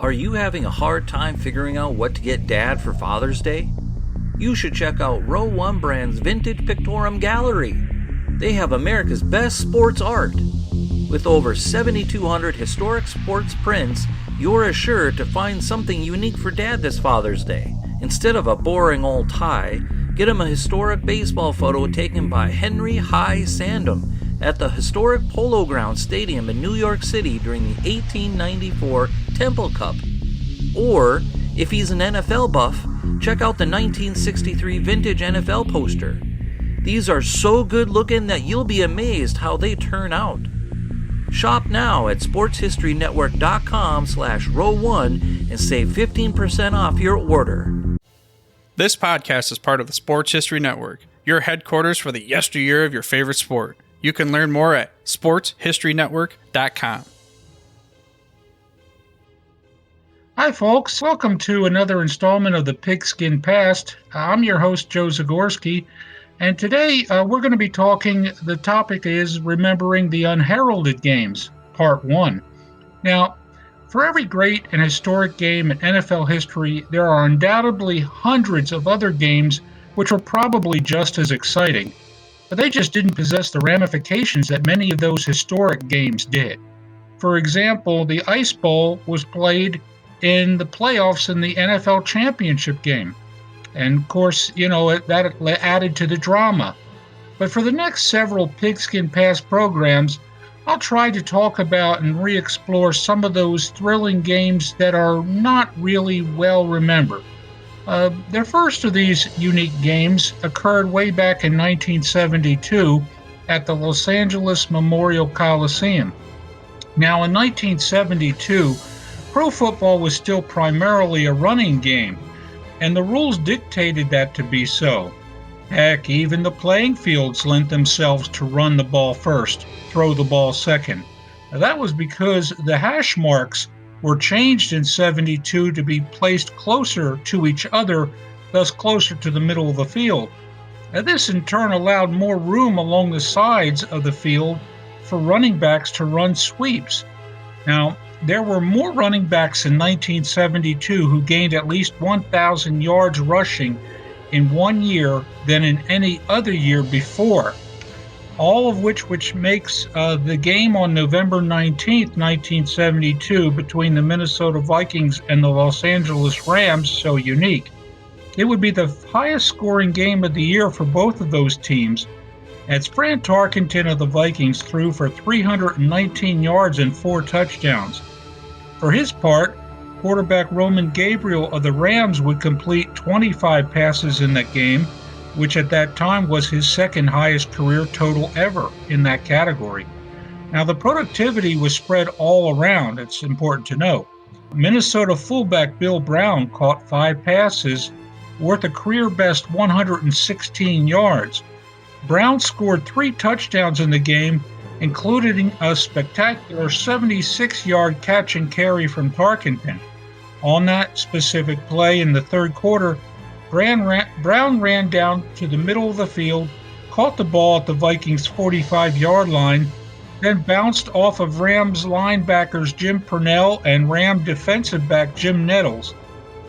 Are you having a hard time figuring out what to get Dad for Father's Day? You should check out Row 1 Brand's Vintage Pictorum Gallery. They have America's best sports art. With over 7,200 historic sports prints, you're assured to find something unique for Dad this Father's Day. Instead of a boring old tie, get him a historic baseball photo taken by Henry High Sandom at the historic Polo Grounds Stadium in New York City during the 1894 Temple Cup. Or, if he's an NFL buff, check out the 1963 vintage NFL poster. These are so good looking that you'll be amazed how they turn out. Shop now at sportshistorynetwork.com/row1 and save 15% off your order. This podcast is part of the Sports History Network, your headquarters for the yesteryear of your favorite sport. You can learn more at sportshistorynetwork.com. Hi folks, welcome to another installment of the Pigskin Past. I'm your host, Joe Zagorski, and today we're going to be talking, the topic is Remembering the Unheralded Games, Part 1. Now, for every great and historic game in NFL history, there are undoubtedly hundreds of other games which are probably just as exciting, but they just didn't possess the ramifications that many of those historic games did. For example, the Ice Bowl was played in the playoffs in the NFL championship game. And of course, that added to the drama. But for the next several Pigskin Past programs, I'll try to talk about and re-explore some of those thrilling games that are not really well remembered. The first of these unique games occurred way back in 1972 at the Los Angeles Memorial Coliseum. Now, in 1972, pro football was still primarily a running game, and the rules dictated that to be so. Heck, even the playing fields lent themselves to run the ball first, throw the ball second. Now, that was because the hash marks were changed in 72 to be placed closer to each other, thus closer to the middle of the field. Now, this in turn allowed more room along the sides of the field for running backs to run sweeps. Now, there were more running backs in 1972 who gained at least 1,000 yards rushing in 1 year than in any other year before. All of which makes the game on November 19th, 1972 between the Minnesota Vikings and the Los Angeles Rams so unique. It would be the highest scoring game of the year for both of those teams, as Fran Tarkenton of the Vikings threw for 319 yards and 4 touchdowns. For his part, quarterback Roman Gabriel of the Rams would complete 25 passes in that game, which at that time was his second highest career total ever in that category. Now, the productivity was spread all around, it's important to note. Minnesota fullback Bill Brown caught 5 passes worth a career-best 116 yards. Brown scored 3 touchdowns in the game, including a spectacular 76-yard catch and carry from Tarkenton. On that specific play in the third quarter, Brown ran down to the middle of the field, caught the ball at the Vikings' 45-yard line, then bounced off of Rams linebackers Jim Purnell and Ram defensive back Jim Nettles,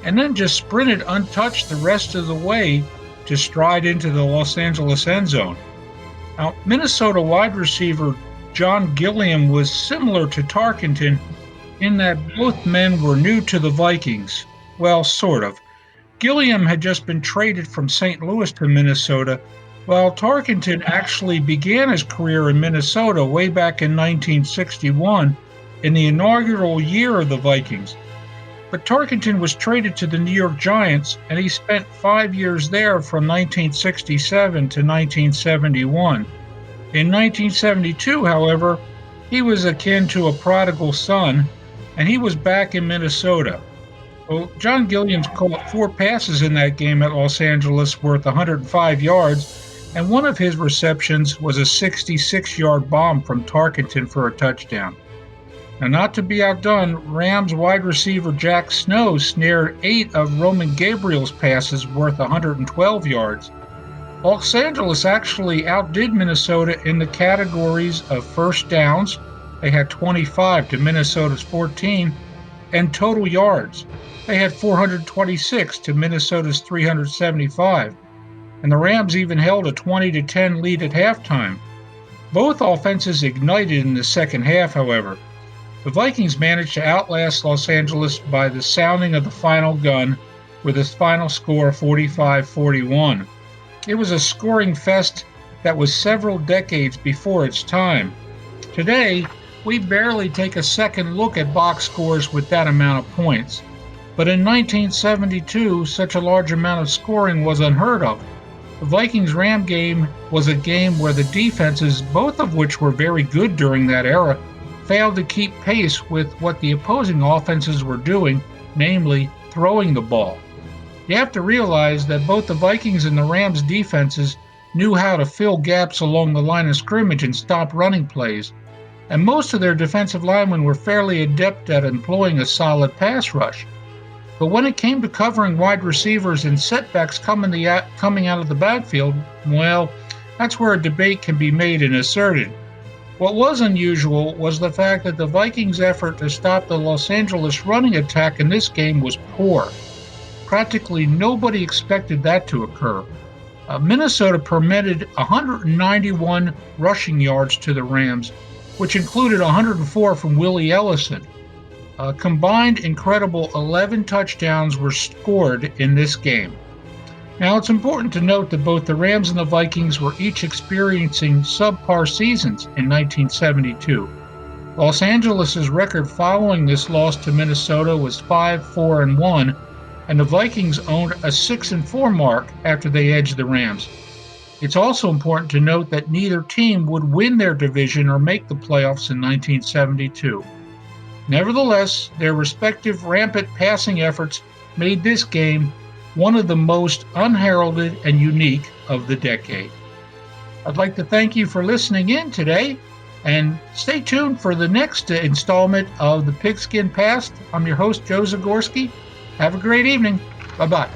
and then just sprinted untouched the rest of the way to stride into the Los Angeles end zone. Now, Minnesota wide receiver John Gilliam was similar to Tarkenton in that both men were new to the Vikings. Well, sort of. Gilliam had just been traded from St. Louis to Minnesota, while Tarkenton actually began his career in Minnesota way back in 1961, in the inaugural year of the Vikings. But Tarkenton was traded to the New York Giants, and he spent 5 years there from 1967 to 1971. In 1972, however, he was akin to a prodigal son, and he was back in Minnesota. Well, John Gilliam caught 4 passes in that game at Los Angeles worth 105 yards, and one of his receptions was a 66-yard bomb from Tarkenton for a touchdown. Now, not to be outdone, Rams wide receiver Jack Snow snared 8 of Roman Gabriel's passes worth 112 yards. Los Angeles actually outdid Minnesota in the categories of first downs. They had 25 to Minnesota's 14, and total yards. They had 426 to Minnesota's 375, and the Rams even held a 20-10 lead at halftime. Both offenses ignited in the second half, however. The Vikings managed to outlast Los Angeles by the sounding of the final gun with a final score 45-41. It was a scoring fest that was several decades before its time. Today, we barely take a second look at box scores with that amount of points. But in 1972, such a large amount of scoring was unheard of. The Vikings-Ram game was a game where the defenses, both of which were very good during that era, failed to keep pace with what the opposing offenses were doing, namely throwing the ball. You have to realize that both the Vikings and the Rams defenses knew how to fill gaps along the line of scrimmage and stop running plays, and most of their defensive linemen were fairly adept at employing a solid pass rush. But when it came to covering wide receivers and setbacks coming out of the backfield, well, that's where a debate can be made and asserted. What was unusual was the fact that the Vikings' effort to stop the Los Angeles running attack in this game was poor. Practically nobody expected that to occur. Minnesota permitted 191 rushing yards to the Rams, which included 104 from Willie Ellison. A combined incredible 11 touchdowns were scored in this game. Now, it's important to note that both the Rams and the Vikings were each experiencing subpar seasons in 1972. Los Angeles' record following this loss to Minnesota was 5-4-1, and the Vikings owned a 6-4 mark after they edged the Rams. It's also important to note that neither team would win their division or make the playoffs in 1972. Nevertheless, their respective rampant passing efforts made this game one of the most unheralded and unique of the decade. I'd like to thank you for listening in today, and stay tuned for the next installment of the Pigskin Past. I'm your host, Joe Zagorski. Have a great evening. Bye-bye.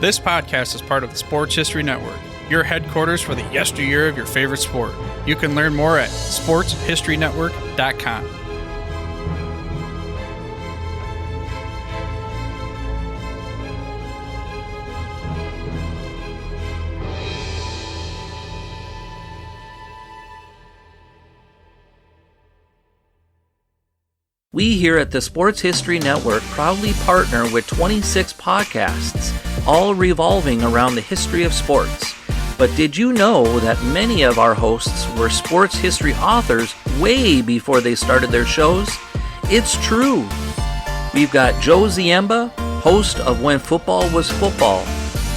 This podcast is part of the Sports History Network, your headquarters for the yesteryear of your favorite sport. You can learn more at sportshistorynetwork.com. We here at the Sports History Network proudly partner with 26 podcasts, all revolving around the history of sports. But did you know that many of our hosts were sports history authors way before they started their shows? It's true. We've got Joe Ziemba, host of When Football Was Football,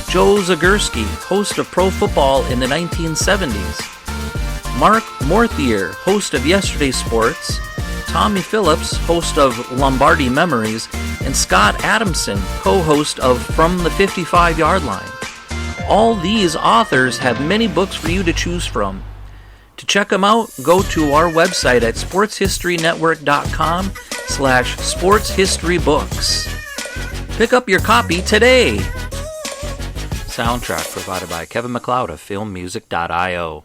Joe Zagorski, host of Pro Football in the 1970s, Mark Morthier, host of Yesterday Sports, Tommy Phillips, host of Lombardi Memories, and Scott Adamson, co-host of From the 55-Yard Line. All these authors have many books for you to choose from. To check them out, go to our website at sportshistorynetwork.com/sportshistorybooks. Pick up your copy today. Soundtrack provided by Kevin MacLeod of filmmusic.io.